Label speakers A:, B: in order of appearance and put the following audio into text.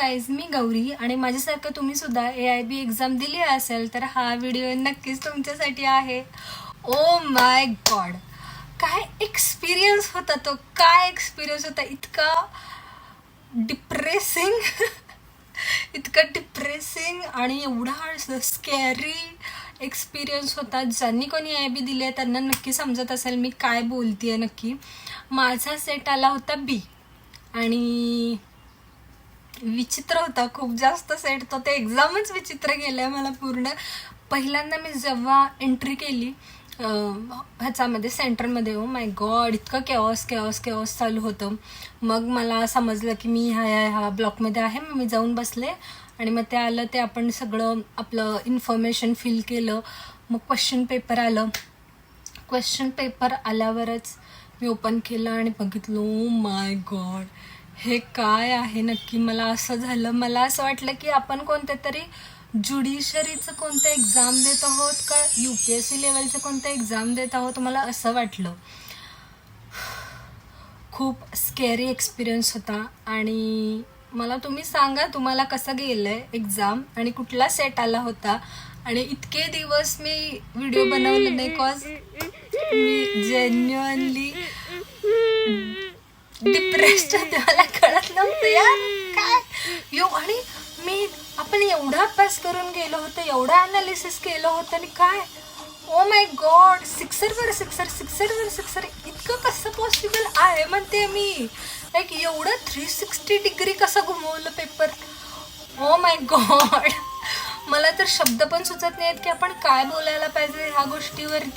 A: Guys, मी गौरी आणि माझ्यासारखं तुम्ही सुद्धा AIB एक्झाम दिली असेल तर हा व्हिडिओ नक्कीच तुमच्यासाठी आहे. ओ माय गॉड, काय एक्सपिरियन्स होता तो, काय एक्सपिरियन्स होता, इतका डिप्रेसिंग इतका डिप्रेसिंग आणि एवढा स्कॅरी एक्सपिरियन्स होता. ज्यांनी कोणी AIB दिली आहे त्यांना नक्की समजत असेल मी काय बोलते. नक्की माझा सेट आला होता B आणि विचित्र होता खूप जास्त सेट. तो ते एक्झामच विचित्र गेलं आहे मला पूर्ण. पहिल्यांदा मी जेव्हा एंट्री केली ह्याच्यामध्ये सेंटरमध्ये, ओ माय गॉड, इतकं केओस चालू होतं. मग मला समजलं की मी ह्या ब्लॉकमध्ये आहे. मग मी जाऊन बसले आणि मग ते आलं, ते आपण सगळं आपलं इन्फॉर्मेशन फिल केलं. मग क्वेश्चन पेपर आलं. क्वेश्चन पेपर आल्यावरच मी ओपन केलं आणि बघितलं, ओ माय गॉड, हे काय आहे नक्की. मला असं झालं, मला असं वाटलं की आपण कोणत्या तरी ज्युडिशरीचं कोणतं एक्झाम देत आहोत का UPSC लेवलचं कोणतं एक्झाम देत आहोत, मला असं वाटलं. खूप स्कॅरी एक्सपिरियन्स होता. आणि मला तुम्ही सांगा तुम्हाला कसं गेलं आहे एक्झाम आणि कुठला सेट आला होता. आणि इतके दिवस मी व्हिडिओ बनवले नाही कॉज मी जेन्युअनली डिप्रेस्ड होते. मला कळत नव्हतं यार काय आणि मी आपण एवढा अभ्यास करून गेलो होतो, एवढा अनालिसिस केलं होतं आणि काय, ओ माय गॉड, सिक्सरवर सिक्सर इतकं कसं पॉसिबल आहे म्हणते मी. लाईक एवढं 360 डिग्री कसं घुमवलं पेपर. ओ माय गॉड, मला तर शब्द पण सुचत नाहीत की आपण काय बोलायला पाहिजे ह्या गोष्टीवरती.